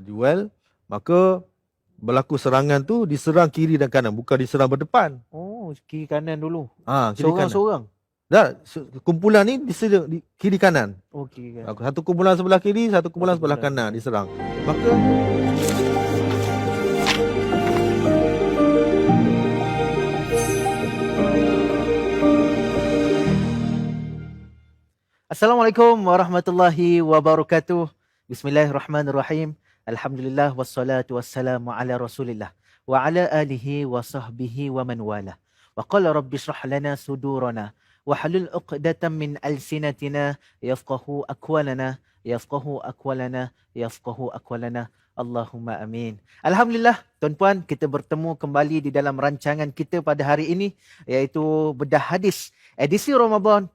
duel, maka berlaku serangan tu diserang kiri dan kanan, bukan diserang berdepan. Oh, kiri kanan dulu. Kiri kanan. Seorang-seorang. Dah, kumpulan ni diserang di kiri kanan. Oh, kiri kanan. Satu kumpulan sebelah kiri, satu kumpulan sebelah kanan diserang. Maka Assalamualaikum warahmatullahi wabarakatuh. Bismillahirrahmanirrahim. Alhamdulillah wassalatu wassalamu ala Rasulillah wa ala alihi wa sahbihi wa man wala. Wa qala rabbi shrah lana sudurana wa halul 'uqdatam min alsinatina yafqahu aqwalana yafqahu aqwalana. Allahumma amin. Alhamdulillah, tuan-puan, kita bertemu kembali di dalam rancangan kita pada hari ini, iaitu Bedah Hadis edisi Ramadan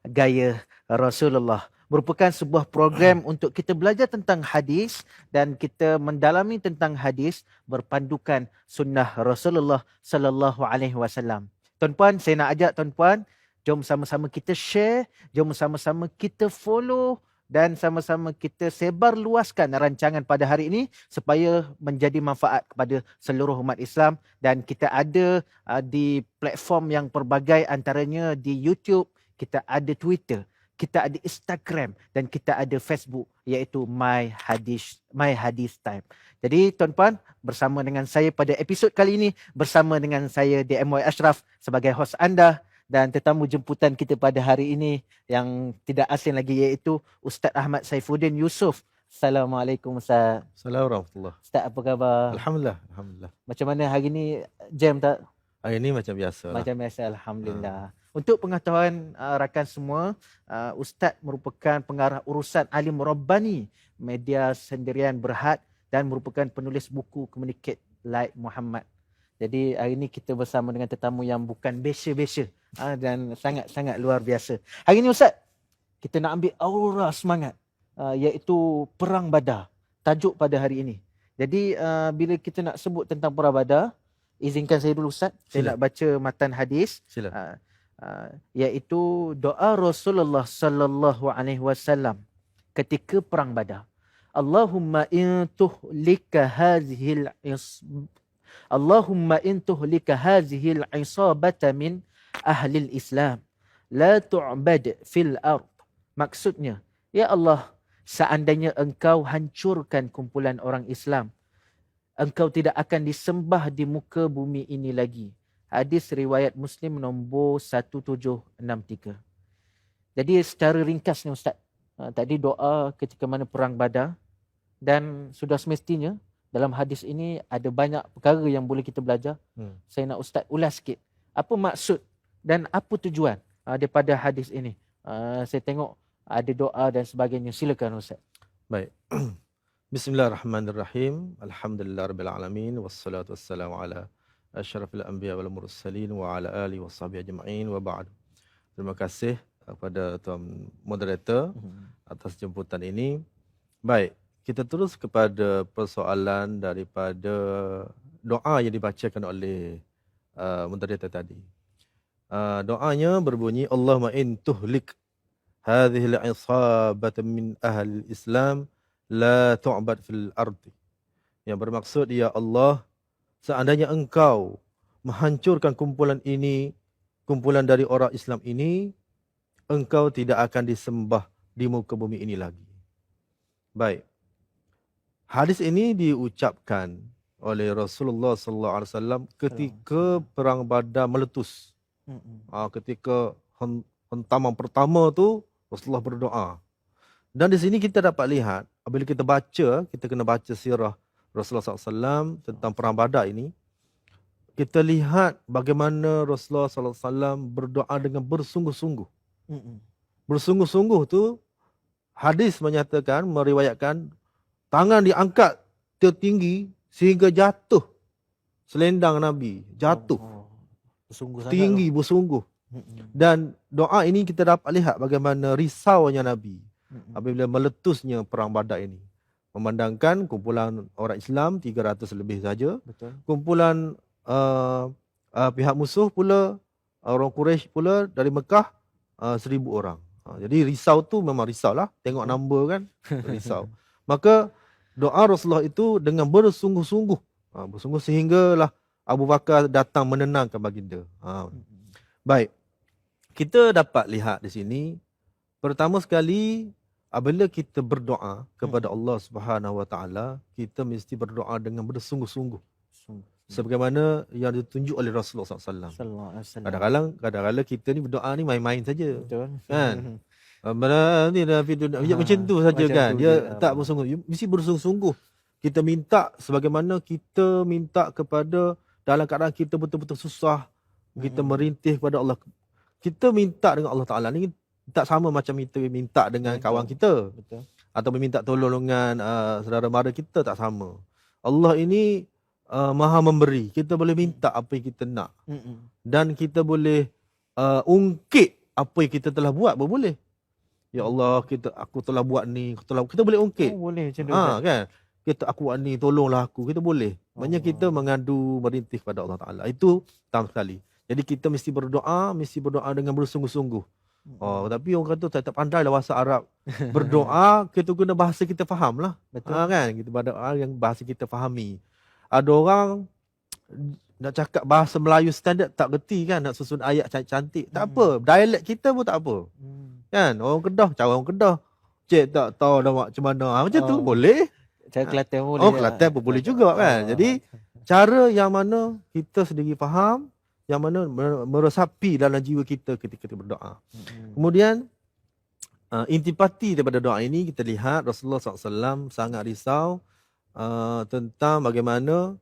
Gaya Rasulullah. Merupakan sebuah program untuk kita belajar tentang hadis dan kita mendalami tentang hadis berpandukan sunnah Rasulullah sallallahu alaihi wasallam. Tuan-puan, saya nak ajak tuan-puan, jom sama-sama kita share, jom sama-sama kita follow dan sama-sama kita sebar luaskan rancangan pada hari ini supaya menjadi manfaat kepada seluruh umat Islam. Dan kita ada di platform yang pelbagai, antaranya di YouTube, kita ada Twitter, kita ada Instagram dan kita ada Facebook, iaitu My Hadis Time. Jadi tuan-puan, bersama dengan saya pada episod kali ini, bersama dengan saya DMY Ashraf sebagai hos anda, dan tetamu jemputan kita pada hari ini yang tidak asing lagi, iaitu Ustaz Ahmad Saifuddin Yusof. Assalamualaikum Ustaz. Assalamualaikum warahmatullahi. Ustaz, apa khabar? Alhamdulillah. Macam mana hari ni, jam tak? Hari ni macam biasa. Macam biasa, alhamdulillah. Untuk pengetahuan rakan semua, Ustaz merupakan pengarah urusan Alim Rabbani, media sendirian Berhad, dan merupakan penulis buku Communicate Like Muhammad. Jadi hari ini kita bersama dengan tetamu yang bukan biasa-biasa dan sangat-sangat luar biasa. Hari ini Ustaz, kita nak ambil aura semangat, iaitu Perang Badar. Tajuk pada hari ini. Jadi bila kita nak sebut tentang Perang Badar, izinkan saya dulu Ustaz. Saya nak baca matan hadis. Sila. Iaitu doa Rasulullah sallallahu alaihi wasallam ketika perang Badar. Allahumma in tuhlika hadhil isabata min ahli Islam la tu'bad fil ard. Maksudnya, ya Allah, seandainya engkau hancurkan kumpulan orang Islam, engkau tidak akan disembah di muka bumi ini lagi. Hadis riwayat Muslim nombor 1763. Jadi secara ringkas ni Ustaz, tadi doa ketika mana perang Badar, dan sudah semestinya dalam hadis ini ada banyak perkara yang boleh kita belajar. Saya nak Ustaz ulas sikit. Apa maksud dan apa tujuan daripada hadis ini? Saya tengok ada doa dan sebagainya. Silakan Ustaz. Baik. Bismillahirrahmanirrahim. Alhamdulillahirabbil alamin wassalatu wassalamu ala asyrafil anbiya wal mursalin wa ala alihi washabihi ajma'in wa ba'd. Terima kasih kepada tuan moderator atas jemputan ini. Baik, kita terus kepada persoalan daripada doa yang dibacakan oleh moderator tadi. Doanya berbunyi, Allahumma in tuhlik hadhil isabata min ahli Islam la tu'bad fil ardi. Yang bermaksud, ya Allah, seandainya engkau menghancurkan kumpulan ini, kumpulan dari orang Islam ini, engkau tidak akan disembah di muka bumi ini lagi. Baik. Hadis ini diucapkan oleh Rasulullah sallallahu alaihi wasallam ketika perang Badar meletus. Ketika hentaman pertama tu Rasulullah berdoa. Dan di sini kita dapat lihat, apabila kita baca, kita kena baca sirah Rasulullah SAW tentang perang Badar ini, kita lihat bagaimana Rasulullah SAW berdoa dengan bersungguh-sungguh. Bersungguh-sungguh tu, hadis menyatakan, meriwayatkan, tangan diangkat tertinggi sehingga jatuh selendang Nabi. Jatuh. Tinggi, bersungguh. Dan doa ini kita dapat lihat bagaimana risaunya Nabi apabila meletusnya perang Badar ini. Memandangkan kumpulan orang Islam 300 lebih saja. Betul. Kumpulan pihak musuh pula, orang Quraisy pula dari Mekah 1,000 orang. Jadi risau tu memang risau lah. Tengok number kan, risau. Maka doa Rasulullah itu dengan bersungguh-sungguh. Bersungguh sehinggalah Abu Bakar datang menenangkan baginda. Baik. Kita dapat lihat di sini, pertama sekali apabila kita berdoa kepada Allah Subhanahu Wa Taala, kita mesti berdoa dengan bersungguh-sungguh. Sebagaimana yang ditunjuk oleh Rasulullah SAW. Kadang-kadang kita ni berdoa ni main-main saja. Betul. Kan? Macam tu saja kan. Dia tak bersungguh. Mesti bersungguh-sungguh. Kita minta sebagaimana kita minta kepada dalam keadaan kita betul-betul susah. Kita merintih kepada Allah. Kita minta dengan Allah Ta'ala ni tak sama macam kita minta dengan kawan kita. Betul. Atau meminta tolongan saudara mara kita, tak sama. Allah ini Maha memberi. Kita boleh minta apa yang kita nak. Dan kita boleh ungkit apa yang kita telah buat pun boleh. Ya Allah, aku telah buat ni, kita boleh ungkit. Boleh macam tu. Kan? Aku buat ni, tolonglah aku. Kita boleh. Maknanya kita mengadu merintih kepada Allah Ta'ala. Itu pertama sekali. Jadi kita mesti berdoa dengan bersungguh-sungguh. Tapi orang kata tak pandai lah bahasa Arab. Berdoa, kita guna bahasa kita faham lah. Betul. Kan? Kita berdoa yang bahasa kita fahami. Ada orang nak cakap bahasa Melayu standard tak reti kan, nak susun ayat cantik-cantik. Tak apa, dialek kita pun tak apa. Kan? Orang Kedah, cara orang Kedah. Cik tak tahu nak macam mana. Macam tu boleh. Cara Kelantan boleh. Kelantan pun boleh juga kan. Jadi cara yang mana kita sendiri faham, yang mana meresapi dalam jiwa kita ketika kita berdoa. Kemudian intipati daripada doa ini kita lihat Rasulullah SAW sangat risau tentang bagaimana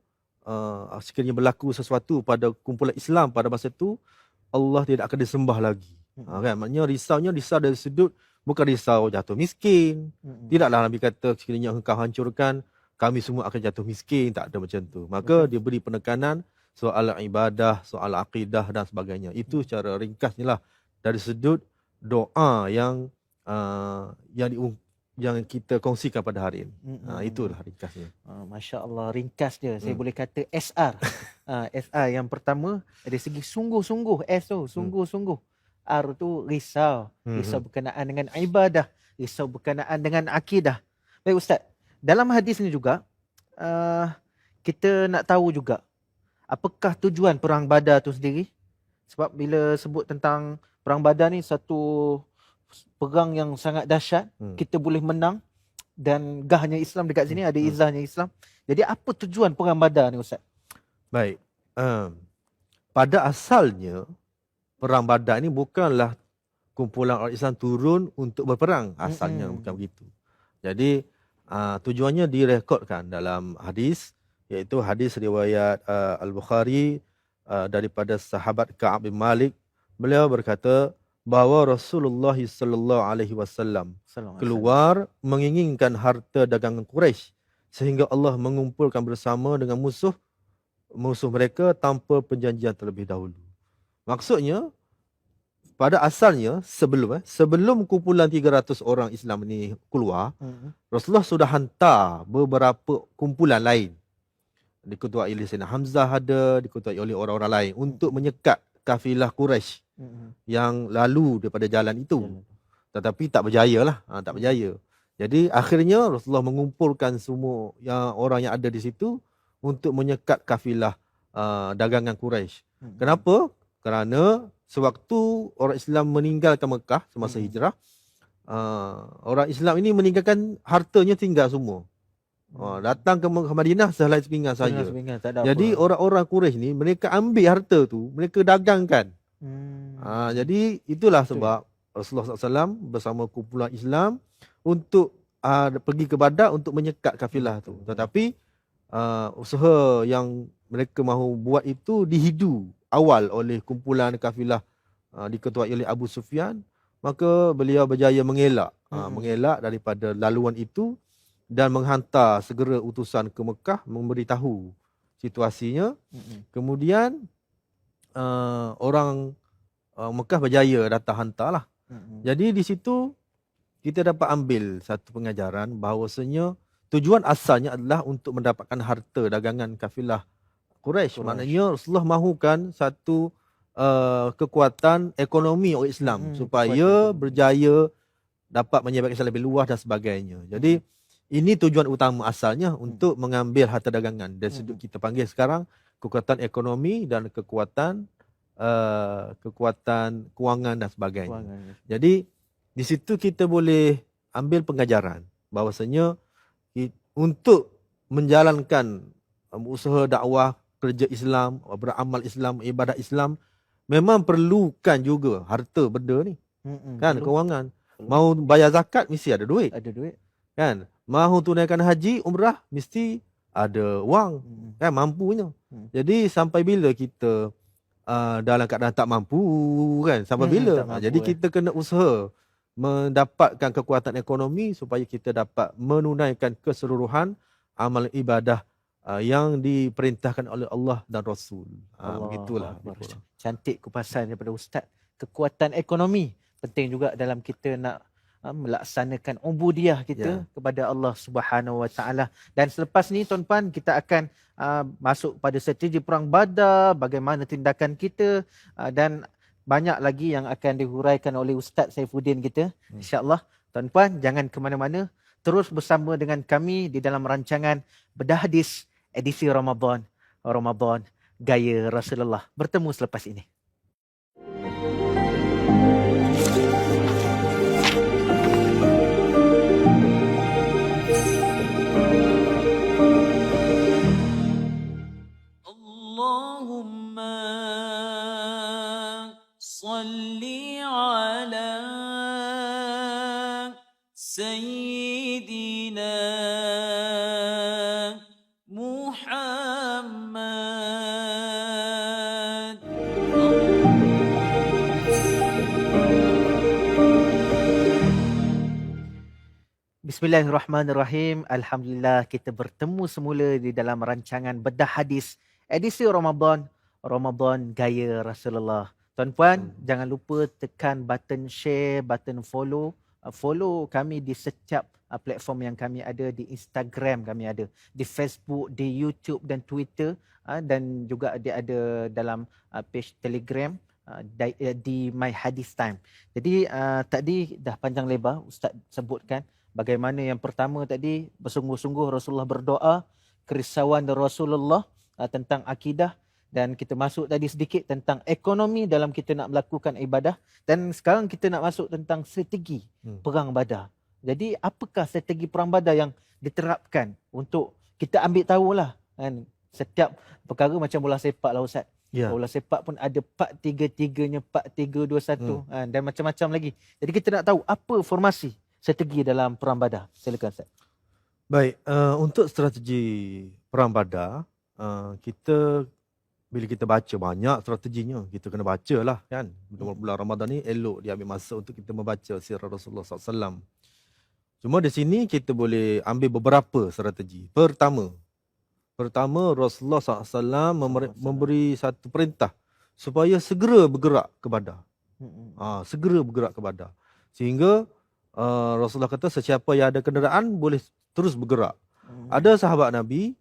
sekiranya berlaku sesuatu pada kumpulan Islam pada masa itu, Allah tidak akan disembah lagi. Kan? Maknanya risau dari sudut bukan risau jatuh miskin. Tidaklah Nabi kata sekiranya engkau hancurkan, kami semua akan jatuh miskin. Tak ada macam tu. Maka dia beri penekanan soal ibadah, soal akidah dan sebagainya. Itu secara ringkasnya lah dari sudut doa yang kita kongsikan pada hari ini. Itulah ringkasnya. Masya Allah, ringkas dia. Saya boleh kata SR. SR yang pertama, dari segi sungguh-sungguh. S tu, sungguh-sungguh. R tu risau. Risau berkenaan dengan ibadah. Risau berkenaan dengan akidah. Baik Ustaz, dalam hadis ni juga, kita nak tahu juga, apakah tujuan Perang Badar tu sendiri? Sebab bila sebut tentang Perang Badar ni, satu perang yang sangat dahsyat, kita boleh menang dan gahnya Islam dekat sini, ada izahnya Islam. Jadi apa tujuan Perang Badar ni Ustaz? Baik. Pada asalnya Perang Badar ni bukanlah kumpulan orang Islam turun untuk berperang. Asalnya bukan begitu. Jadi tujuannya direkodkan dalam hadis, iaitu hadis riwayat Al-Bukhari daripada sahabat Ka'ab bin Malik. Beliau berkata bahawa Rasulullah sallallahu alaihi wasallam keluar menginginkan harta dagangan Quraisy sehingga Allah mengumpulkan bersama dengan musuh mereka tanpa perjanjian terlebih dahulu. Maksudnya pada asalnya sebelum kumpulan 300 orang Islam ni keluar, Rasulullah sudah hantar beberapa kumpulan lain. Diketuai oleh Sayyidina Hamzah ada, diketuai oleh orang-orang lain untuk menyekat kafilah Quraisy yang lalu daripada jalan itu. Tetapi tak berjaya lah. Tak berjaya. Jadi akhirnya Rasulullah mengumpulkan semua orang yang ada di situ untuk menyekat kafilah dagangan Quraisy. Kenapa? Kerana sewaktu orang Islam meninggalkan Mekah semasa hijrah, orang Islam ini meninggalkan hartanya tinggal semua. Datang ke Madinah sehelai sepinggan saja. Jadi orang-orang Quraisy ni mereka ambil harta tu, mereka dagangkan. Jadi itulah sebab Rasulullah SAW bersama kumpulan Islam untuk pergi ke Badar untuk menyekat kafilah tu. Tetapi usaha yang mereka mahu buat itu dihidu awal oleh kumpulan kafilah diketuai oleh Abu Sufyan. Maka beliau berjaya mengelak daripada laluan itu dan menghantar segera utusan ke Mekah memberitahu situasinya. Kemudian orang Mekah berjaya datang hantarlah. Jadi di situ kita dapat ambil satu pengajaran bahawasanya tujuan asalnya adalah untuk mendapatkan harta dagangan kafilah Quraisy. Maknanya Rasulullah mahukan satu kekuatan ekonomi orang Islam supaya berjaya dapat menyebarkan Islam lebih luas dan sebagainya. Jadi ini tujuan utama asalnya untuk mengambil harta dagangan. Dari sudut kita panggil sekarang kekuatan ekonomi dan kekuatan kewangan dan sebagainya. Jadi di situ kita boleh ambil pengajaran bahawasanya untuk menjalankan usaha dakwah, kerja Islam, beramal Islam, ibadah Islam, memang perlukan juga harta benda ni. Kan, kewangan. Mau bayar zakat mesti ada duit. Ada duit. Kan, mahu tunaikan haji, umrah mesti ada wang. Kan, mampunya. Jadi sampai bila kita dalam keadaan tak mampu, kan? Sampai bila? Jadi kita kena usaha mendapatkan kekuatan ekonomi supaya kita dapat menunaikan keseluruhan amal ibadah yang diperintahkan oleh Allah dan Rasul. Begitulah. Cantik kupasan daripada Ustaz. Kekuatan ekonomi penting juga dalam kita nak melaksanakan ubudiah kita kepada Allah Subhanahu Wa Taala. Dan selepas ni tuan-puan, kita akan masuk pada strategi perang Badar, bagaimana tindakan kita, dan banyak lagi yang akan dihuraikan oleh Ustaz Saifuddin kita. InsyaAllah, tuan-puan jangan ke mana-mana. Terus bersama dengan kami di dalam rancangan Bedah Hadis edisi Ramadan Gaya Rasulullah. Bertemu selepas ini. Allahumma salli ala Sayyidina Muhammad. Bismillahirrahmanirrahim. Alhamdulillah kita bertemu semula di dalam rancangan Bedah Hadis edisi Ramadan Gaya Rasulullah. Tuan-puan, jangan lupa tekan button share, button follow. Follow kami di setiap platform yang kami ada. Di Instagram kami ada, di Facebook, di YouTube dan Twitter, dan juga dia ada dalam page Telegram di My Hadis Time. Jadi tadi dah panjang lebar Ustaz sebutkan bagaimana yang pertama tadi bersungguh-sungguh Rasulullah berdoa, kerisauan Rasulullah tentang akidah, dan kita masuk tadi sedikit tentang ekonomi dalam kita nak melakukan ibadah, dan sekarang kita nak masuk tentang strategi perang Badar. Jadi apakah strategi perang Badar yang diterapkan untuk kita ambil tahulah kan, setiap perkara macam bola sepak lah Ustaz. Bola sepak pun ada part 3-3-nya, part 3-2-1 dan macam-macam lagi. Jadi kita nak tahu apa formasi strategi dalam perang Badar. Silakan Ustaz. Baik, untuk strategi perang Badar, kita bila kita baca banyak strateginya, kita kena baca lah kan. Bulan Ramadan ni elok dia ambil masa untuk kita membaca sirah Rasulullah SAW. Cuma di sini kita boleh ambil beberapa strategi. Pertama Rasulullah SAW memberi satu perintah supaya segera bergerak ke Badar. Segera bergerak ke Badar. Sehingga Rasulullah kata sesiapa yang ada kenderaan boleh terus bergerak. Ada sahabat Nabi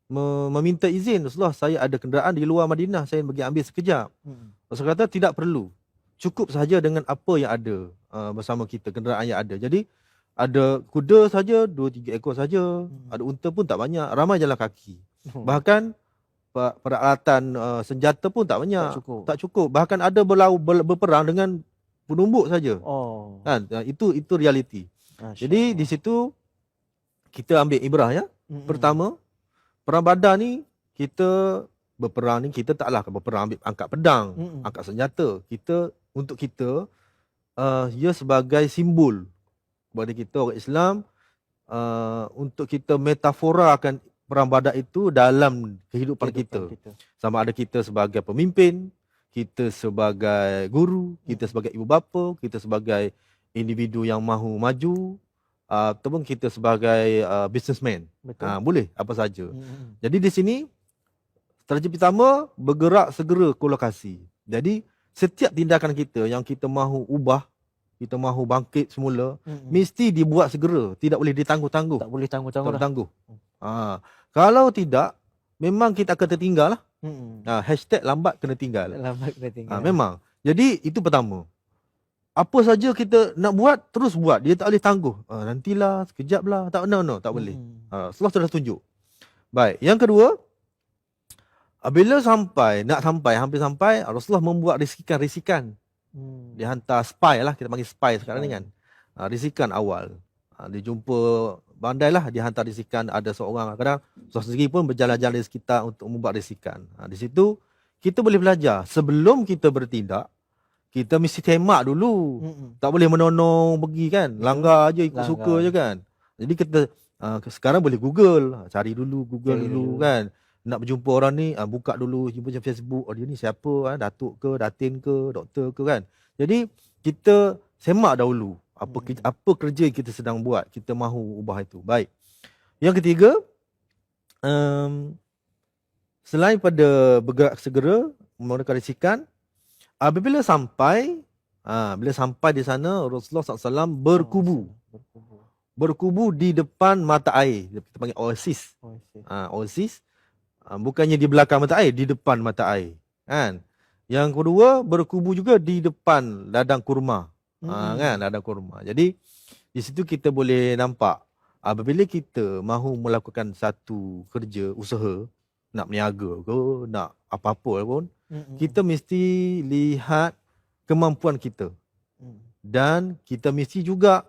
meminta izin, Rasulullah, saya ada kenderaan di luar Madinah, saya pergi ambil sekejap. Rasulullah kata tidak perlu, cukup sahaja dengan apa yang ada bersama kita, kenderaan yang ada. Jadi ada kuda saja 2-3 ekor saja, ada unta pun tak banyak, ramai jalan kaki. Bahkan peralatan senjata pun tak banyak, tak cukup. Bahkan ada berperang dengan penumbuk saja. Kan, itu realiti. Jadi di situ kita ambil ibrah ya. Pertama, perang Badar ni, kita berperang ni, kita taklah berperang ambil angkat pedang, angkat senjata. Untuk kita, ia sebagai simbol kepada kita orang Islam, untuk kita metaforakan perang Badar itu dalam kehidupan kita. Sama ada kita sebagai pemimpin, kita sebagai guru, kita sebagai ibu bapa, kita sebagai individu yang mahu maju, ataupun kita sebagai businessman. Boleh apa saja. Jadi di sini strategi pertama, bergerak segera ke lokasi. Jadi setiap tindakan kita yang kita mahu ubah, kita mahu bangkit semula, mesti dibuat segera, tidak boleh ditangguh-tangguh. Tak boleh tangguh-tangguh. Kalau tidak, memang kita akan tertinggal lah. Hashtag lambat kena tinggal. Lambat kena tinggal. Memang. Jadi itu pertama. apa saja kita nak buat, terus buat. Dia tak boleh tangguh. Nantilah, sekejap lah. Tak, no, tak boleh. Rasulullah sudah tunjuk. Baik, yang kedua, bila hampir sampai, Rasulullah membuat risikan. Dia hantar spy lah, kita panggil spy sekarang ni kan. Risikan awal. Dia jumpa bandai lah, dia hantar risikan. Ada seorang, kadang Rasulullah sendiri pun berjalan-jalan di sekitar untuk membuat risikan. Di situ, kita boleh belajar. Sebelum kita bertindak, kita mesti temak dulu. Tak boleh menonong pergi kan. Langgar je, ikut suka je kan. Jadi kita sekarang boleh Google. Cari dulu kan. Nak berjumpa orang ni, buka dulu, jumpa macam Facebook. Dia ni siapa? Datuk ke, datin ke, doktor ke kan. Jadi kita semak dahulu. Apa kerja kita sedang buat. Kita mahu ubah itu. Baik. Yang ketiga, selain pada bergerak segera, menggunakan risikan, bila sampai di sana, Rasulullah SAW berkubu di depan mata air. Kita panggil oasis. Oasis. Bukannya di belakang mata air, di depan mata air. Kan? Yang kedua, berkubu juga di depan ladang kurma. Kan? Ladang kurma. Jadi, di situ kita boleh nampak, apabila kita mahu melakukan satu kerja, usaha, nak berniaga ke, nak apa-apa pun, kita mesti lihat kemampuan kita. Dan kita mesti juga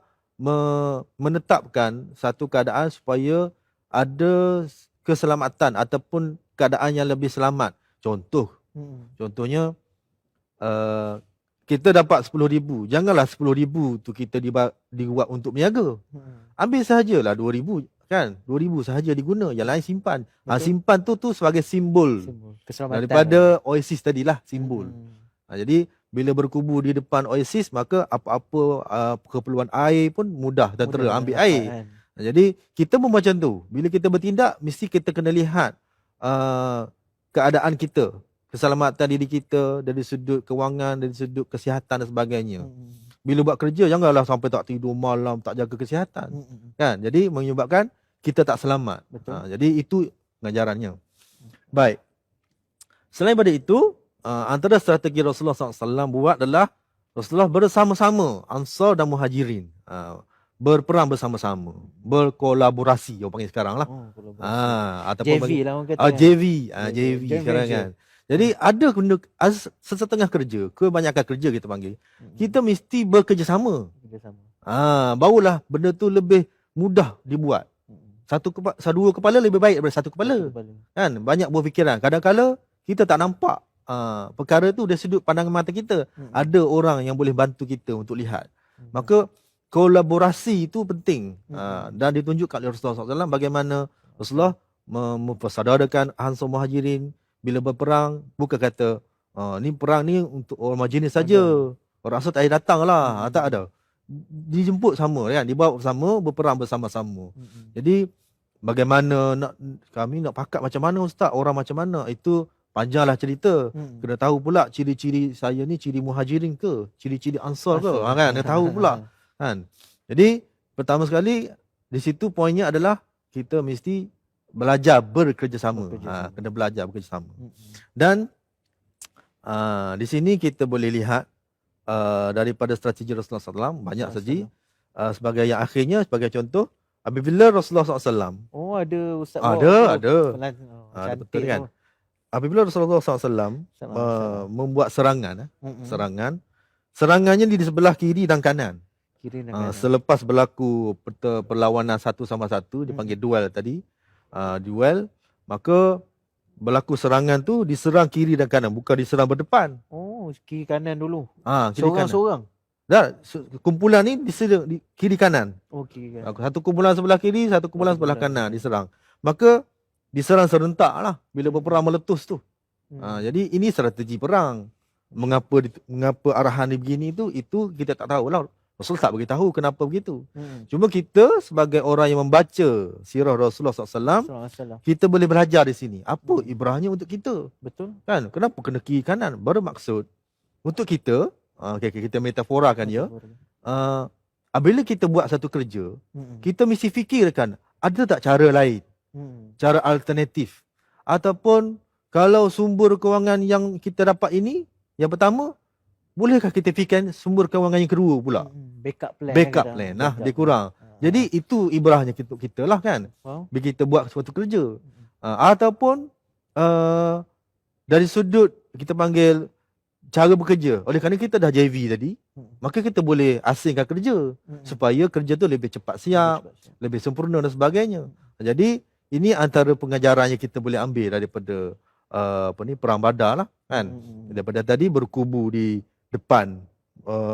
menetapkan satu keadaan supaya ada keselamatan ataupun keadaan yang lebih selamat. Contohnya, kita dapat 10,000. Janganlah 10,000 tu kita dibuat untuk berniaga. Ambil sahajalah 2,000. Kan? 2,000 sahaja diguna. Yang lain simpan. Simpan tu sebagai simbol daripada oasis tadilah, simbol. Jadi, bila berkubu di depan oasis, maka apa-apa keperluan air pun mudah dan terus ambil air. Jadi, kita pun macam tu. Bila kita bertindak, mesti kita kena lihat keadaan kita. Keselamatan diri kita dari sudut kewangan, dari sudut kesihatan dan sebagainya. Bila buat kerja, janganlah sampai tak tidur malam, tak jaga kesihatan. Kan? Jadi, menyebabkan kita tak selamat. Jadi, itu pengajarannya. Baik. Selain daripada itu, antara strategi Rasulullah SAW buat adalah Rasulullah bersama-sama Ansar dan Muhajirin. Berperang bersama-sama, berkolaborasi orang panggil sekarang lah. Ataupun JV lah orang kata. JV sekarang kan. Jadi ada sesetengah kerja, kebanyakan kerja kita panggil. Kita mesti bekerjasama. Barulah benda tu lebih mudah dibuat. Dua kepala lebih baik daripada satu kepala. Kan? Banyak berfikiran. Kadang-kadang kita tak nampak perkara tu dari sudut pandangan mata kita. Ada orang yang boleh bantu kita untuk lihat. Maka kolaborasi itu penting. Dan ditunjukkan oleh Rasulullah SAW bagaimana Rasulullah mempersaudarakan Ansar Muhajirin bila berperang. Bukan kata ni perang ni untuk orang Muhajirin saja. Orang Ansar tak payah datang lah. Tak ada. Dijemput sama kan, dibawa bersama, berperang bersama-sama. Jadi bagaimana kami nak pakat macam mana ustaz, orang macam mana, itu panjanglah cerita. Kena tahu pula ciri-ciri saya ni ciri Muhajirin ke, ciri-ciri Ansar ke, kan, kena tahu pula. Kan? Jadi pertama sekali di situ poinnya adalah kita mesti belajar bekerjasama. Kena belajar bekerjasama. Dan di sini kita boleh lihat daripada strategi Rasulullah SAW banyak saja. Sebagai yang akhirnya, sebagai contoh, apabila Rasulullah SAW ada ustaz ada betul kan. Apabila Rasulullah SAW membuat serangannya di sebelah kiri dan kanan. Selepas berlaku perlawanan satu sama satu, dipanggil duel tadi, duel, maka berlaku serangan tu diserang kiri dan kanan, bukan diserang berdepan. Kiri kanan dulu. Seorang-seorang. Dan kumpulan ni diserang di kiri kanan. Kiri kanan. Satu kumpulan sebelah kiri, satu kumpulan sebelah kanan diserang. Maka diserang serentak lah bila berperang meletus tu. Jadi ini strategi perang. Mengapa arahan dia begini tu, itu kita tak tahu lah. Rasul tak beritahu kenapa begitu. Cuma kita sebagai orang yang membaca sirah Rasulullah SAW, kita boleh belajar di sini. Apa ibrahnya untuk kita? Betul. Kan? Kenapa kena kiri kanan? Bermaksud untuk kita, kita metaforakan dia, apabila kita buat satu kerja, kita mesti fikirkan ada tak cara lain, cara alternatif. Ataupun kalau sumber kewangan yang kita dapat ini, yang pertama, bolehkah kita fikirkan sumber kewangan yang kedua pula? Backup plan. Backup plan. Nah, dia kurang. Jadi itu ibrahnya kita lah kan. Bila kita buat suatu kerja. Ataupun dari sudut kita panggil cara bekerja. Oleh kerana kita dah JV tadi, maka kita boleh asingkan kerja supaya kerja tu lebih cepat siap, lebih sempurna dan sebagainya. Jadi ini antara pengajaran yang kita boleh ambil daripada perang Badar lah kan. Daripada tadi berkubu di depan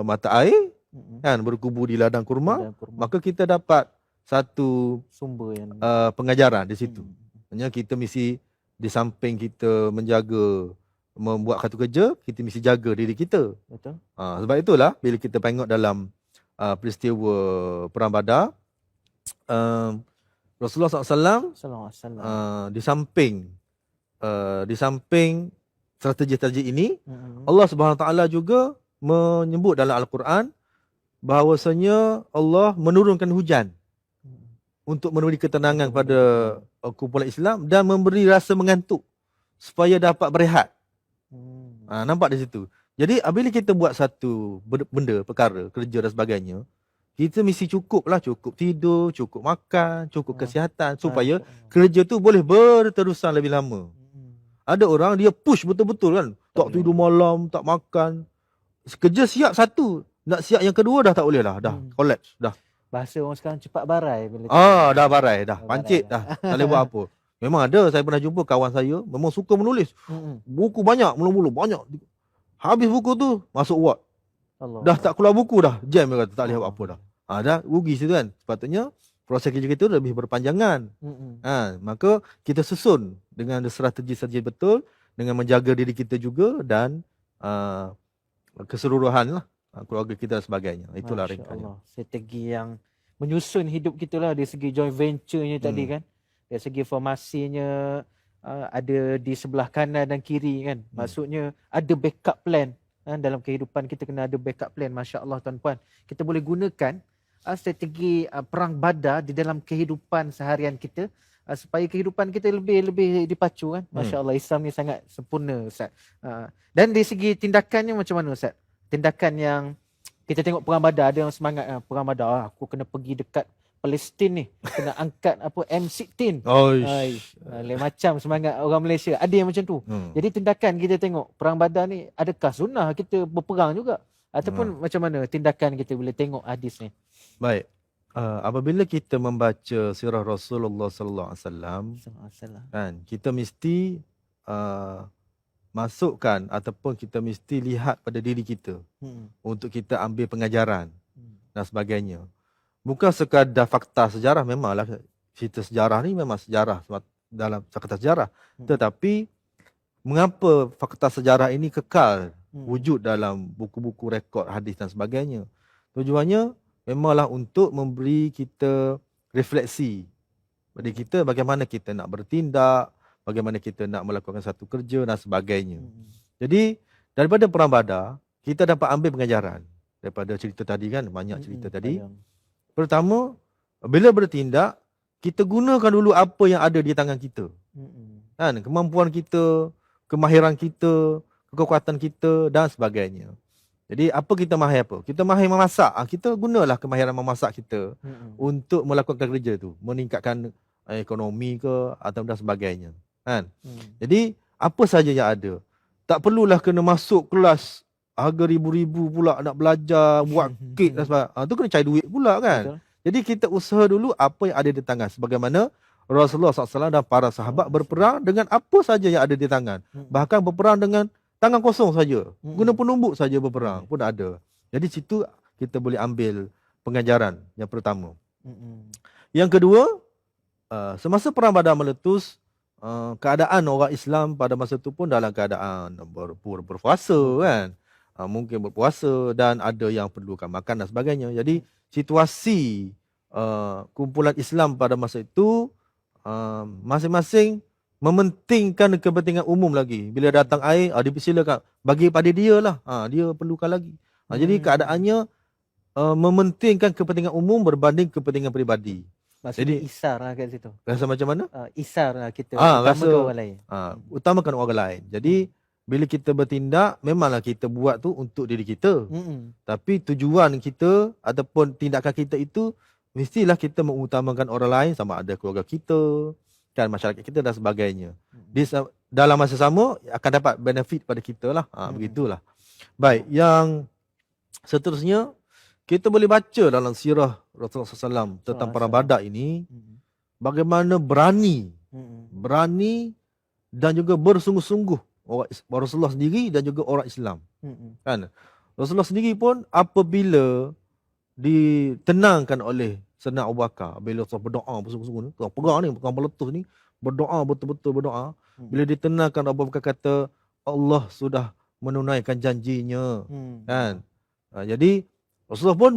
mata air kan, berkubu di ladang kurma, maka kita dapat satu sumber yang pengajaran di situ. Maksudnya kita mesti di samping kita menjaga membuat satu kerja, kita mesti jaga diri kita. betul. Sebab itulah bila kita tengok dalam peristiwa perang Badar, Rasulullah SAW Sallallahu alaihi wasallam. di samping strategi-strategi ini, Allah Subhanahu Wa Taala juga menyebut dalam Al-Quran bahawasanya Allah menurunkan hujan untuk memberi ketenangan kepada kumpulan Islam dan memberi rasa mengantuk supaya dapat berehat. Nampak di situ. Jadi apabila kita buat satu benda, perkara, kerja dan sebagainya, kita mesti cukup tidur, cukup makan, cukup kesihatan supaya kerja tu boleh berterusan lebih lama. Ada orang dia push betul-betul kan, tak tidur malam, tak makan. Kerja siap satu, nak siap yang kedua dah tak boleh lah, dah collapse dah. Bahasa orang sekarang cepat barai bila Dah barai dah, pancit dah, tak boleh buat apa. Memang ada, saya pernah jumpa kawan saya memang suka menulis. Buku banyak, mula-mula banyak. Habis buku tu masuk ward. Dah tak keluar buku dah, jam dia kata tak boleh buat apa dah. Dah rugi situ kan. Sepatutnya proses kerja kita lebih berpanjangan. Maka kita susun dengan strategi-strategi betul, dengan menjaga diri kita juga dan keseluruhan lah keluarga kita dan sebagainya. Itulah ringkasnya. Strategi yang menyusun hidup kita lah dari segi joint venture-nya tadi kan. Dari segi formasinya ada di sebelah kanan dan kiri kan. Maksudnya ada backup plan. Dalam kehidupan kita kena ada backup plan. Masya Allah tuan-puan. Kita boleh gunakan strategi perang Badar di dalam kehidupan seharian kita supaya kehidupan kita lebih dipacu kan. Masya Allah, Islam ni sangat sempurna Ustaz. Dan dari segi tindakannya macam mana Ustaz? Tindakan yang kita tengok perang Badar, ada yang semangat perang Badar, aku kena pergi dekat Palestin ni, kena angkat M16. Lain macam semangat orang Malaysia. Ada yang macam tu. Jadi tindakan kita tengok perang Badar ni, adakah sunnah kita berperang juga? Ataupun macam mana tindakan kita bila tengok hadis ni? Baik. Apabila kita membaca sirah Rasulullah sallallahu alaihi wasallam, kan, kita mesti masukkan ataupun kita mesti lihat pada diri kita untuk kita ambil pengajaran dan sebagainya. Bukan sekadar fakta sejarah, memanglah cerita sejarah ni memang sejarah dalam fakta sejarah. Tetapi mengapa fakta sejarah ini kekal wujud dalam buku-buku rekod hadis dan sebagainya? Tujuannya memanglah untuk memberi kita refleksi pada kita bagaimana kita nak bertindak, bagaimana kita nak melakukan satu kerja dan sebagainya. Jadi daripada perang Badar kita dapat ambil pengajaran daripada cerita tadi kan, banyak cerita tadi. Pertama, bila bertindak, kita gunakan dulu apa yang ada di tangan kita. Kan? Kemampuan kita, kemahiran kita, kekuatan kita dan sebagainya. Jadi apa kita mahir apa? Kita mahir memasak. Kita gunalah kemahiran memasak kita untuk melakukan kerja tu. Meningkatkan ekonomi ke atau dan sebagainya. Kan? Jadi apa saja yang ada. Tak perlulah kena masuk kelas harga ribu-ribu pula nak belajar, buat kek dan sebagainya. Tu kena cari duit pula kan. Betul. Jadi kita usaha dulu apa yang ada di tangan. Sebagaimana Rasulullah SAW dan para sahabat berperang dengan apa saja yang ada di tangan. Bahkan berperang dengan tangan kosong saja. Guna penumbuk saja berperang pun ada. Jadi situ kita boleh ambil pengajaran yang pertama. Yang kedua, semasa perang Badar meletus, keadaan orang Islam pada masa itu pun dalam keadaan berpuasa kan. Mungkin berpuasa dan ada yang perlukan makan dan sebagainya. Jadi situasi kumpulan Islam pada masa itu masing-masing mementingkan kepentingan umum lagi. Bila datang air, dipersilakan bagi pada dia lah. Dia perlukan lagi. Jadi keadaannya mementingkan kepentingan umum berbanding kepentingan peribadi. Maksudnya isar lah kat situ. Rasa macam mana? Isar lah kita. Rasa utamakan orang lain. Utamakan orang lain. Jadi bila kita bertindak, memanglah kita buat tu untuk diri kita. Tapi tujuan kita ataupun tindakan kita itu mestilah kita mengutamakan orang lain, sama ada keluarga kita, kan, masyarakat kita dan sebagainya. Dalam masa sama akan dapat benefit pada kita lah. Begitulah. Baik, yang seterusnya kita boleh baca dalam sirah Rasulullah SAW tentang perang Badar ini, bagaimana berani dan juga bersungguh-sungguh Rasulullah sendiri dan juga orang Islam. Kan? Rasulullah sendiri pun apabila ditenangkan oleh Sayyidina Abu Bakar, bila Rasulullah berdoa bersungguh-sungguh ni, perang ni, perang meletus ni, berdoa betul-betul berdoa. Bila ditenangkan, Abu Bakar kata Allah sudah menunaikan janjinya. Kan? Jadi Rasulullah pun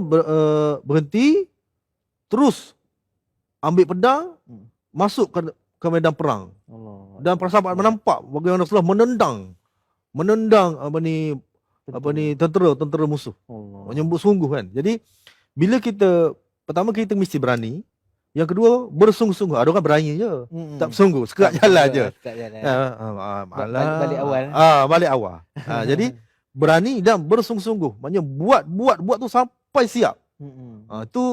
berhenti, terus ambil pedang, masuk ke medan perang. Dan para sahabat menampak bagaimana Rasulullah menendang tentera musuh. Menyembut sungguh, kan. Jadi bila pertama kita mesti berani, yang kedua bersungguh-sungguh. Ada orang berani je, tak bersungguh, sekerat jalan je. Balik awal. Balik awal. Jadi berani dan bersungguh-sungguh. Maknanya buat tu sampai siap. Tu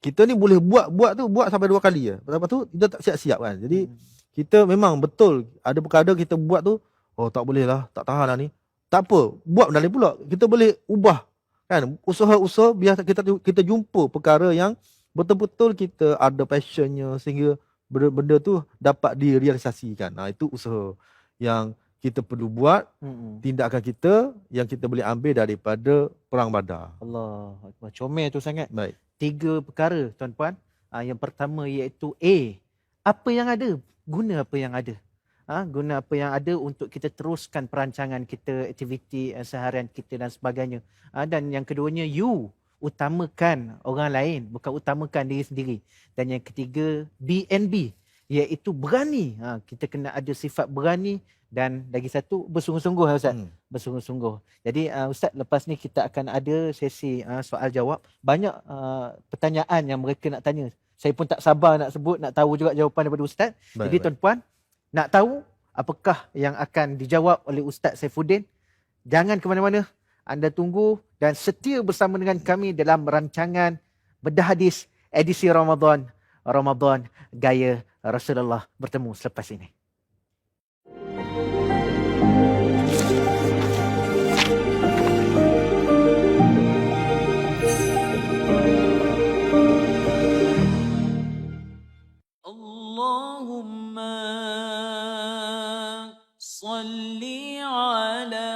kita ni boleh buat sampai 2 kali je. Lepas tu kita tak siap-siap, kan. Jadi kita memang betul ada perkara kita buat tu, tak boleh lah, tak tahan lah ni. Tak apa, buat benda lain pula. Kita boleh ubah, kan. Usaha-usaha biar kita jumpa perkara yang betul-betul kita ada passionnya sehingga benda tu dapat direalisasikan. Itu usaha yang kita perlu buat, tindakan kita yang kita boleh ambil daripada perang Badar. Allah, comel tu sangat. Baik. 3 perkara, tuan-puan. Yang pertama iaitu apa yang ada? Guna apa yang ada. Guna apa yang ada untuk kita teruskan perancangan kita, aktiviti seharian kita dan sebagainya. Dan yang keduanya, utamakan orang lain, bukan utamakan diri sendiri. Dan yang ketiga, BNB, iaitu berani. Kita kena ada sifat berani. Dan lagi satu, bersungguh-sungguh, Ustaz. Bersungguh-sungguh. Jadi Ustaz, lepas ni kita akan ada sesi soal jawab. Banyak pertanyaan yang mereka nak tanya. Saya pun tak sabar nak sebut, nak tahu juga jawapan daripada Ustaz. Jadi tuan-puan, nak tahu apakah yang akan dijawab oleh Ustaz Saifuddin? Jangan ke mana-mana. Anda tunggu dan setia bersama dengan kami dalam rancangan Bedah Hadis edisi Ramadan Gaya Rasulullah. Bertemu selepas ini. Allahumma salli ala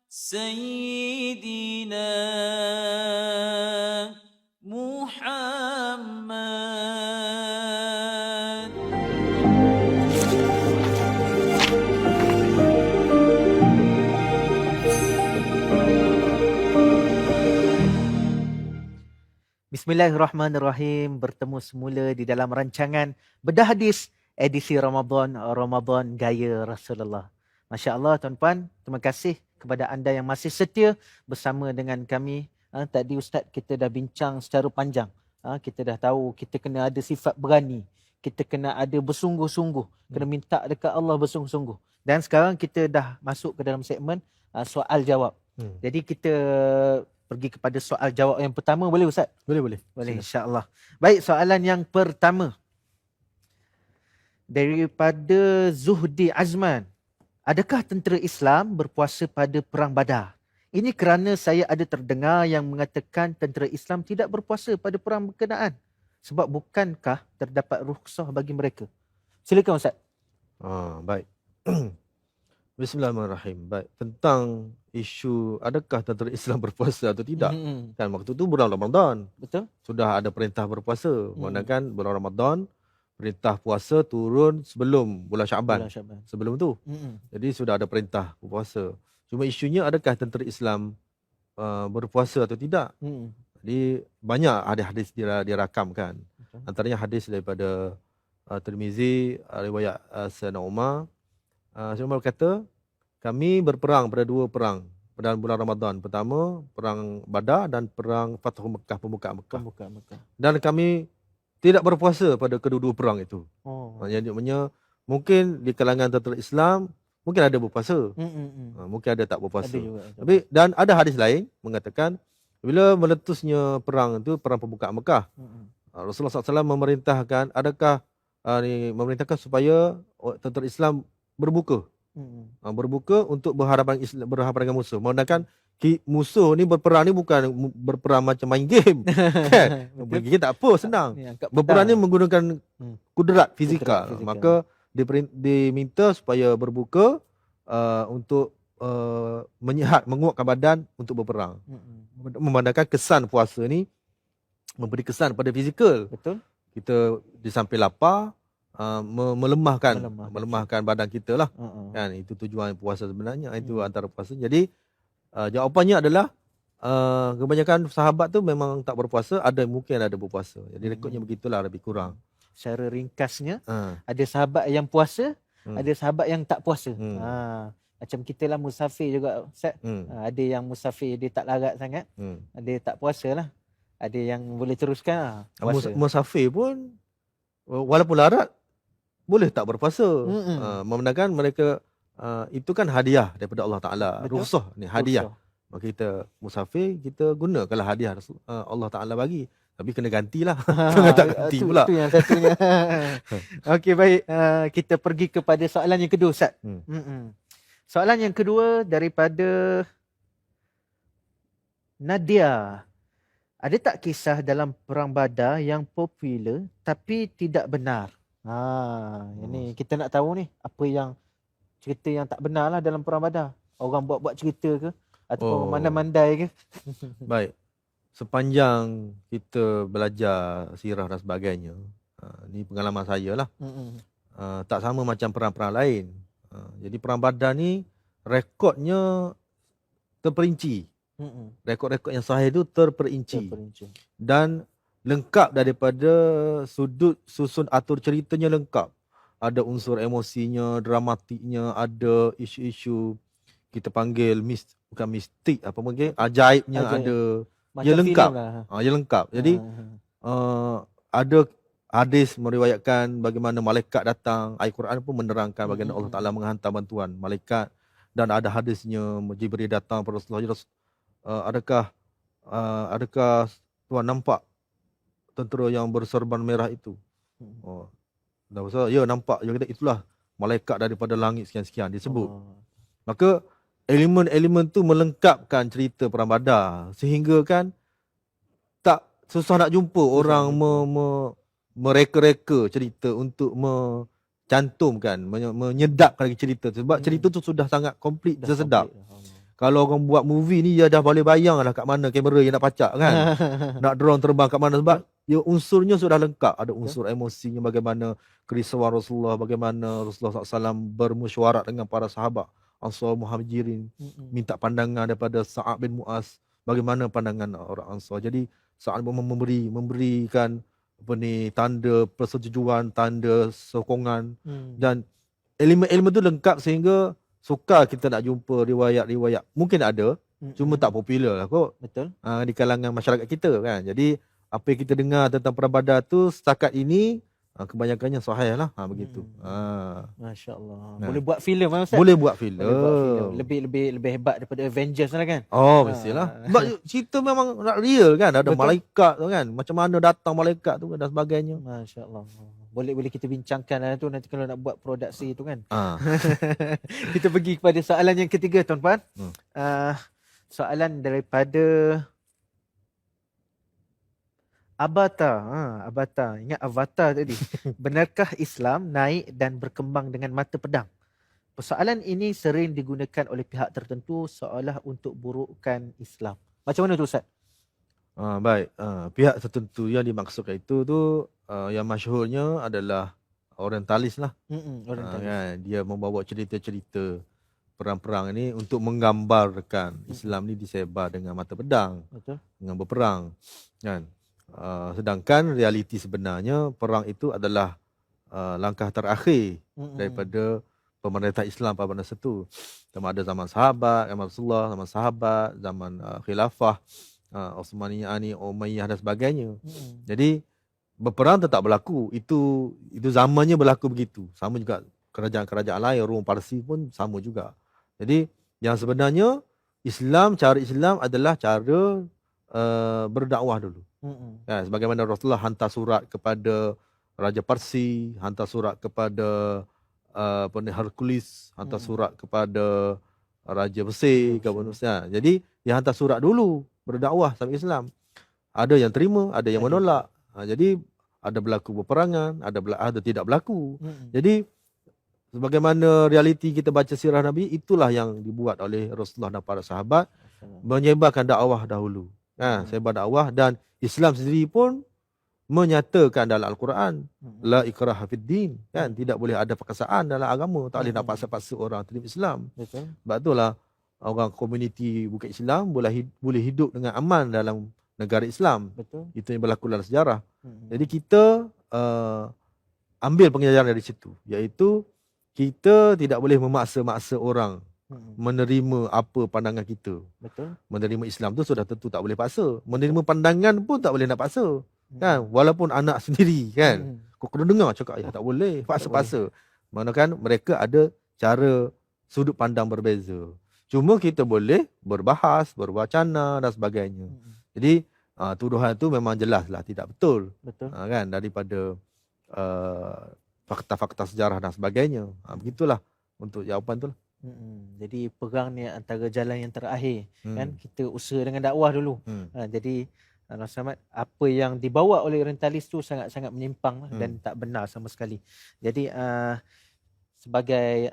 Sayyidina Muhammad. Bismillahirrahmanirrahim. Bertemu semula di dalam rancangan Bedah Hadis edisi Ramadan Gaya Rasulullah. Masya Allah, tuan-puan, terima kasih kepada anda yang masih setia bersama dengan kami. Tadi Ustaz kita dah bincang secara panjang. Kita dah tahu kita kena ada sifat berani. Kita kena ada bersungguh-sungguh. Kena minta dekat Allah bersungguh-sungguh. Dan sekarang kita dah masuk ke dalam segmen soal jawab. Jadi kita pergi kepada soal jawab yang pertama. Boleh Ustaz? Boleh. Insya-Allah. Baik, soalan yang pertama. Daripada Zuhdi Azman. Adakah tentera Islam berpuasa pada perang Badar? Ini kerana saya ada terdengar yang mengatakan tentera Islam tidak berpuasa pada perang berkenaan. Sebab bukankah terdapat rukhsah bagi mereka? Silakan Ustaz. Baik. Bismillahirrahmanirrahim. Baik, tentang isu adakah tentera Islam berpuasa atau tidak. Kan waktu tu bulan Ramadan. Betul? Sudah ada perintah berpuasa. Menggunakan bulan Ramadan, perintah puasa turun sebelum bulan Syaban. Sebelum tu. Jadi sudah ada perintah berpuasa. Cuma isunya adakah tentera Islam berpuasa atau tidak. Jadi banyak hadis-hadis dirakamkan. Antaranya hadis daripada Tirmizi, riwayat Sayyidina Umar. Sayyidina Umar berkata, kami berperang pada 2 perang pada bulan Ramadan. Pertama, perang Badar dan perang Fathu Mekah, pembukaan Mekah. Dan kami tidak berpuasa pada kedua-dua perang itu. Maksudnya mungkin di kalangan tentera Islam mungkin ada berpuasa. Mungkin ada tak Ada berpuasa. juga. Tapi dan ada hadis lain mengatakan bila meletusnya perang itu, perang pembukaan Mekah, Rasulullah SAW memerintahkan, memerintahkan supaya tentera Islam berbuka. Berbuka untuk berhadapan dengan musuh. Menggunakan musuh ni berperang ni bukan berperang macam main game. Kan? Bagi kita tak apa, senang. Berperang ni menggunakan kudrat fizikal. Maka diminta supaya berbuka untuk menguatkan badan untuk berperang. Memandangkan kesan puasa ni memberi kesan pada fizikal. Betul. Kita di samping lapar, melemahkan badan kita lah. Kan, itu tujuan puasa sebenarnya. Itu antara puasa. Jadi jawapannya adalah kebanyakan sahabat tu memang tak berpuasa, mungkin ada berpuasa. Jadi rekodnya begitulah lebih kurang. Secara ringkasnya, ada sahabat yang puasa, ada sahabat yang tak puasa. Macam kita lah musafir juga, Ustaz. Ada yang musafir dia tak larat sangat, dia tak puasa lah. Ada yang boleh teruskan puasa. Musafir pun walaupun larat boleh tak berpuasa. Memandangkan mereka itu kan hadiah daripada Allah Ta'ala. Rukhsah ni, hadiah. Maka kita musafir, kita gunakanlah hadiah Allah Ta'ala bagi. Tapi kena gantilah. Kena tak ganti pula. Itu yang satunya. Okey, baik. Kita pergi kepada soalan yang kedua, Ustaz. Soalan yang kedua daripada Nadia. Ada tak kisah dalam Perang Badar yang popular tapi tidak benar? Ini kita nak tahu ni, apa yang cerita yang tak benar lah dalam Perang Badar. Orang buat-buat cerita ke? Ataupun mandai-mandai ke? Baik. Sepanjang kita belajar sirah dan sebagainya, ni pengalaman saya lah. Tak sama macam perang-perang lain. Jadi Perang Badar ni rekodnya terperinci. Rekod-rekod yang sahih itu terperinci. Dan lengkap daripada sudut susun atur ceritanya lengkap. Ada unsur emosinya, dramatiknya, ada isu-isu kita panggil bukan mistik, apa mungkin ajaibnya ada. Dia lengkap. Dia lengkap. Jadi ada hadis meriwayatkan bagaimana malaikat datang. Al-Quran pun menerangkan bagaimana Allah Ta'ala menghantar bantuan malaikat. Dan ada hadisnya Jibril datang pada Rasulullah. Adakah tuan nampak tentera yang berserban merah itu? Dan Rasulullah, ya nampak. Dia kata itulah malaikat daripada langit sekian-sekian disebut. Maka elemen-elemen tu melengkapkan cerita Perang Badar sehingga kan tak susah nak jumpa orang mereka-reka cerita untuk mencantumkan, menyedapkan lagi cerita sebab cerita tu sudah sangat komplit, sedap. Kalau orang buat movie ni dia dah boleh bayang lah kat mana kamera yang nak pacak kan. Nak drone terbang kat mana sebab unsurnya sudah lengkap. Ada unsur emosinya, bagaimana kerisauan Rasulullah, bagaimana Rasulullah SAW bermesyuarat dengan para sahabat Ansar Muhajirin, minta pandangan daripada Sa'ad bin Mu'az, bagaimana pandangan orang Ansar. Jadi Sa'ad memberikan tanda persetujuan, tanda sokongan, dan elemen-elemen tu lengkap sehingga sukar kita nak jumpa riwayat-riwayat. Mungkin ada, cuma tak popular lah kot. Betul. Di kalangan masyarakat kita kan. Jadi apa yang kita dengar tentang Perang Badar tu setakat ini kebanyakannya sahih lah, begitu. Masya-Allah. Boleh buat filem kan Ustaz? Boleh buat filem. Lebih hebat daripada Avengers lah kan? Mestilah. Sebab cerita memang real kan, ada malaikat tu kan. Macam mana datang malaikat tu dan sebagainya. Masya-Allah. Boleh kita bincangkan lah tu nanti kalau nak buat produksi tu kan. Kita pergi kepada soalan yang ketiga tuan-puan. Soalan daripada Abata. Ingat Avatar tadi. Benarkah Islam naik dan berkembang dengan mata pedang? Persoalan ini sering digunakan oleh pihak tertentu seolah untuk burukkan Islam. Macam mana tu Ustaz? Baik. Pihak tertentu yang dimaksudkan itu tu yang masyhurnya adalah orientalis lah. Kan? Dia membawa cerita-cerita perang-perang ini untuk menggambarkan Islam ni disebar dengan mata pedang. Betul. Dengan berperang. Kan? Sedangkan realiti sebenarnya perang itu adalah langkah terakhir daripada pemerintah Islam pada masa itu. Sama ada zaman sahabat, zaman Rasulullah, zaman sahabat, zaman khilafah, Osmaniyah, Umayyah dan sebagainya. Jadi berperang tetap berlaku. Itu zamannya berlaku begitu. Sama juga kerajaan-kerajaan lain, Rom, Parsi pun sama juga. Jadi yang sebenarnya cara Islam adalah cara berdakwah dulu. Kan, sebagaimana Rasulullah hantar surat kepada Raja Parsi, hantar surat kepada Hercules, hantar surat kepada Raja Mesir, jadi dia hantar surat dulu berdakwah sampai Islam. Ada yang terima, ada yang menolak. Jadi ada berlaku peperangan, ada tidak berlaku. Jadi sebagaimana realiti kita baca sirah Nabi, itulah yang dibuat oleh Rasulullah dan para sahabat, menyebarkan dakwah dahulu. Sebar dakwah, dan Islam sendiri pun menyatakan dalam Al-Quran, la ikraha fid din, kan, tidak boleh ada paksaan dalam agama, tak boleh nak paksa-paksa orang terima Islam. Betul. Sebab itulah orang komuniti bukan Islam boleh hidup dengan aman dalam negara Islam. Betul. Itu yang berlaku dalam sejarah. Jadi kita ambil pengajaran dari situ, iaitu kita tidak boleh memaksa-maksa orang menerima apa pandangan kita. Betul. Menerima Islam tu sudah tentu tak boleh paksa. Menerima pandangan pun tak boleh nak paksa. Kan, walaupun anak sendiri kan, kau kena dengar cakap ayah tak boleh paksa-paksa. Mana kan mereka ada cara sudut pandang berbeza. Cuma kita boleh berbahas, berwacana dan sebagainya. Jadi tuduhan tu memang jelaslah tidak betul. Betul. Kan, daripada fakta-fakta sejarah dan sebagainya. Begitulah untuk jawapan tu lah. Jadi perang ni antara jalan yang terakhir, kan, kita usaha dengan dakwah dulu. Jadi Rahmat, apa yang dibawa oleh orientalis tu sangat-sangat menyimpang dan tak benar sama sekali. Jadi sebagai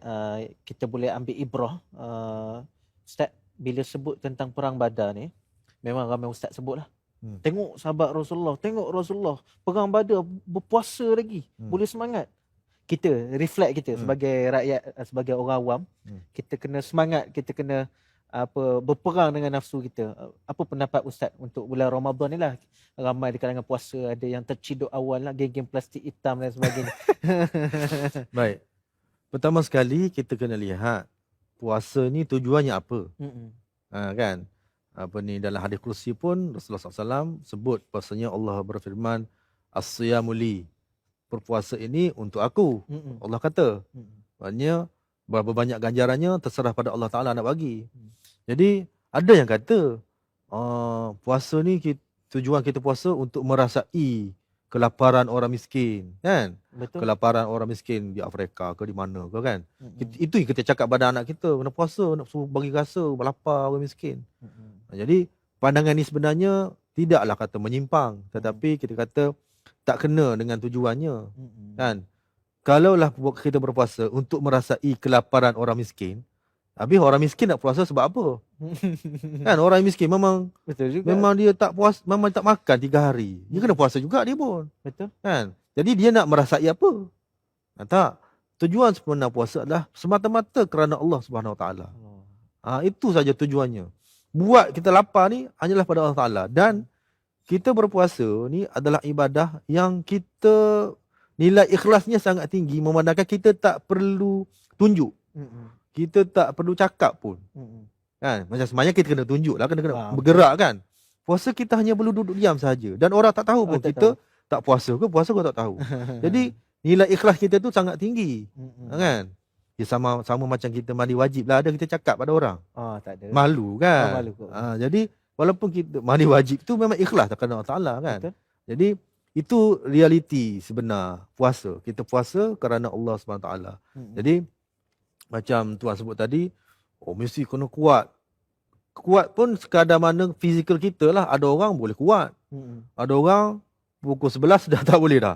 kita boleh ambil ibrah, Ustaz bila sebut tentang perang Badar ni, memang ramai Ustaz sebutlah. Tengok sahabat Rasulullah, tengok Rasulullah perang Badar berpuasa lagi, boleh semangat. Kita reflect kita sebagai rakyat, sebagai orang awam, kita kena semangat, kita kena berperang dengan nafsu kita. Apa pendapat Ustaz untuk bulan Ramadan ni lah? Ramai di kalangan puasa, ada yang terciduk awal lah, geng-geng plastik hitam dan sebagainya. Baik. Pertama sekali kita kena lihat puasa ni tujuannya apa. Kan? Dalam hadis kursi pun Rasulullah SAW sebut bahasanya Allah berfirman, as-siyamu li, berpuasa ini untuk aku. Allah kata. Maknanya berapa banyak ganjarannya terserah pada Allah Ta'ala nak bagi. Jadi ada yang kata puasa ni tujuan kita puasa untuk merasai kelaparan orang miskin, kan? Betul. Kelaparan orang miskin di Afrika ke di mana ke, kan? Itu yang kita cakap pada anak kita, kena puasa nak suruh bagi rasa lapar orang miskin. Jadi pandangan ni sebenarnya tidaklah kata menyimpang, tetapi kita kata tak kena dengan tujuannya, kan? Kalaulah kita berpuasa untuk merasai kelaparan orang miskin, habis orang miskin nak puasa sebab apa? Kan, orang miskin memang betul juga. Memang dia tak puas, memang tak makan 3 hari. Dia kena puasa juga dia pun. Betul. Kan? Jadi dia nak merasai apa? Tak. Tujuan sebenar puasa adalah semata-mata kerana Allah Subhanahu Wa Taala. Itu saja tujuannya. Buat kita lapar ni hanyalah pada Allah Taala, dan kita berpuasa ni adalah ibadah yang kita nilai ikhlasnya sangat tinggi, memandangkan kita tak perlu tunjuk. Kita tak perlu cakap pun. Kan? Macam semuanya kita kena tunjuk lah, kena bergerak, kan. Puasa kita hanya perlu duduk diam saja, dan orang tak tahu pun kita tak puasa ke puasa tak tahu. Jadi nilai ikhlas kita tu sangat tinggi. Kan? Ya, sama macam kita mandi wajib lah, ada kita cakap pada orang. Tak ada. Malu, kan. Malu kot. Jadi walaupun kita mandi wajib tu memang ikhlas kerana Allah Taala, kan. Betul. Jadi itu realiti sebenar puasa. Kita puasa kerana Allah SWT. Jadi macam Tuan sebut tadi, mesti kena kuat. Kuat pun sekadar mana fizikal kita lah. Ada orang boleh kuat. Ada orang pukul 11 dah tak boleh dah.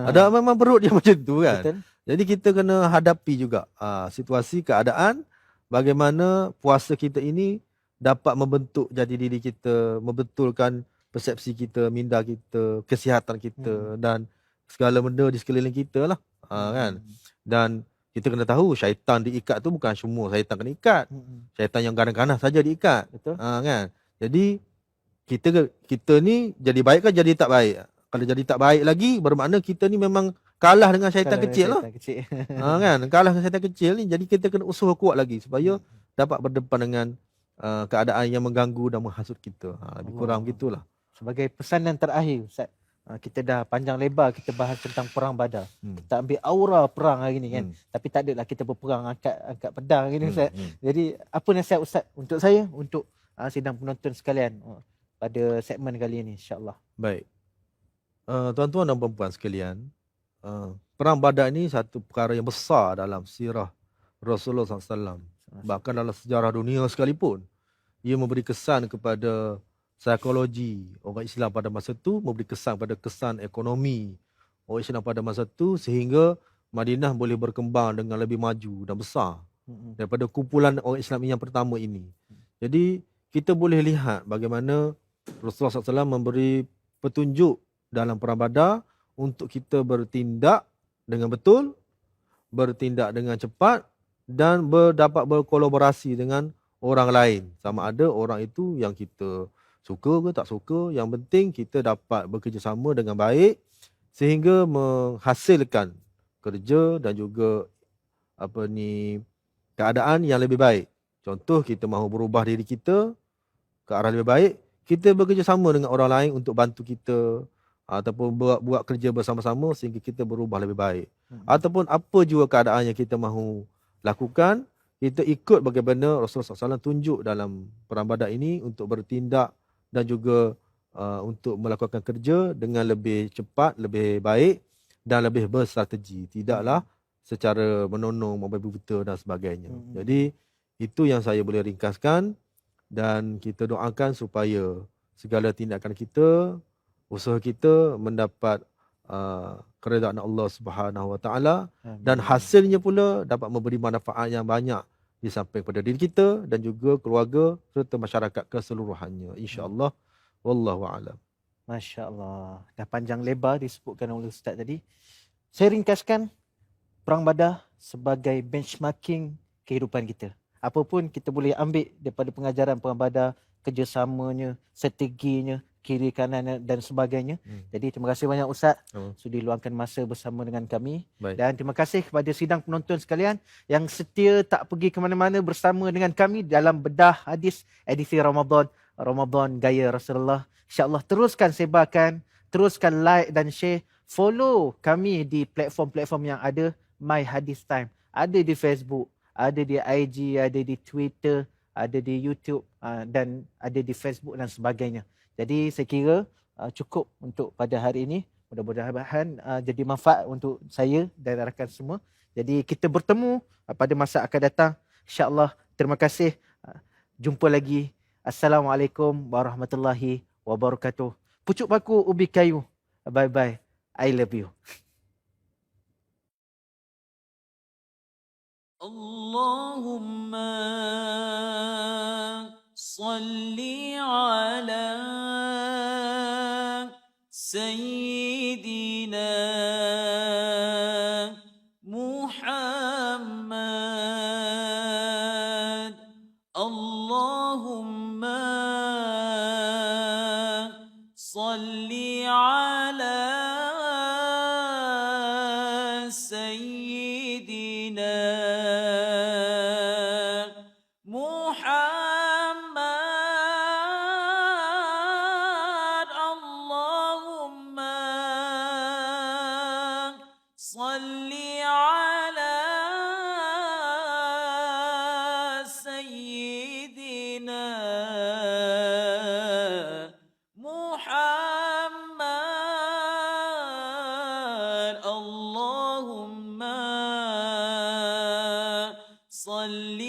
Ada memang perut dia macam tu, kan. Betul. Jadi kita kena hadapi juga situasi, keadaan, bagaimana puasa kita ini dapat membentuk jati diri kita, membetulkan persepsi kita, minda kita, kesihatan kita, dan segala benda di sekeliling kita lah. Kan. Dan kita kena tahu syaitan diikat tu bukan semua syaitan kena ikat. Syaitan yang ganas-ganas saja diikat. Betul. Kan. Jadi kita ni jadi baik kan jadi tak baik. Kalau jadi tak baik lagi bermakna kita ni memang kalah dengan syaitan kecil lah. Kan. Kalah dengan syaitan kecil ni, jadi kita kena usaha kuat lagi supaya dapat berdepan dengan keadaan yang mengganggu dan menghasut kita. Lebih kurang begitulah. Sebagai pesanan terakhir Ustaz, kita dah panjang lebar kita bahas tentang perang Badar. Hmm. Kita ambil aura perang hari ni kan. Hmm. Tapi tak adalah kita berperang angkat pedang gini Ustaz. Hmm. Jadi apa nasihat Ustaz untuk saya, untuk sidang penonton sekalian pada segmen kali ini insya-Allah. Baik. Tuan-tuan dan puan-puan sekalian, perang Badar ini satu perkara yang besar dalam sirah Rasulullah SAW. Bahkan dalam sejarah dunia sekalipun, ia memberi kesan kepada psikologi orang Islam pada masa itu, memberi kesan pada kesan ekonomi orang Islam pada masa itu, sehingga Madinah boleh berkembang dengan lebih maju dan besar daripada kumpulan orang Islam yang pertama ini. Jadi kita boleh lihat bagaimana Rasulullah SAW memberi petunjuk dalam perang Badar untuk kita bertindak dengan betul, bertindak dengan cepat dan dapat berkolaborasi dengan orang lain. Sama ada orang itu yang kita suka ke tak suka, yang penting kita dapat bekerjasama dengan baik sehingga menghasilkan kerja dan juga keadaan yang lebih baik. Contoh, kita mahu berubah diri kita ke arah lebih baik, kita bekerjasama dengan orang lain untuk bantu kita, ataupun buat kerja bersama-sama sehingga kita berubah lebih baik. Ataupun apa juga keadaan yang kita mahu lakukan, kita ikut bagaimana Rasulullah SAW tunjuk dalam perang Badar ini untuk bertindak dan juga untuk melakukan kerja dengan lebih cepat, lebih baik dan lebih berstrategi. Tidaklah secara menonong, membabi buta dan sebagainya. Jadi itu yang saya boleh ringkaskan, dan kita doakan supaya segala tindakan kita, usaha kita mendapat keredaan Allah Subhanahu Wa Taala, dan hasilnya pula dapat memberi manfaat yang banyak di samping pada diri kita dan juga keluarga serta masyarakat keseluruhannya, insya-Allah. Wallahu a'lam. Masya-Allah. Dah panjang lebar disebutkan oleh Ustaz tadi. Saya ringkaskan perang Badar sebagai benchmarking kehidupan kita. Apa pun kita boleh ambil daripada pengajaran perang Badar, kerjasamanya, strateginya, kiri kanan dan sebagainya. Jadi terima kasih banyak Ustaz sudi luangkan masa bersama dengan kami. Baik. Dan terima kasih kepada sidang penonton sekalian yang setia tak pergi ke mana-mana bersama dengan kami dalam bedah hadis edisi Ramadan Gaya Rasulullah. InsyaAllah teruskan sebarkan, teruskan like dan share. Follow kami di platform-platform yang ada, My Hadis Time. Ada di Facebook, ada di IG, ada di Twitter, ada di YouTube dan ada di Facebook dan sebagainya. Jadi saya kira cukup untuk pada hari ini. Mudah-mudahan jadi manfaat untuk saya dan rakan semua. Jadi kita bertemu pada masa akan datang. InsyaAllah. Terima kasih. Jumpa lagi. Assalamualaikum warahmatullahi wabarakatuh. Pucuk paku ubi kayu. Bye-bye. I love you. Allahumma salli ala Sayyidina Muhammad. Allahumma salli ala Sayyidina Muhammad. Allahumma salli ala Sayyidina Muhammad. Allahumma salli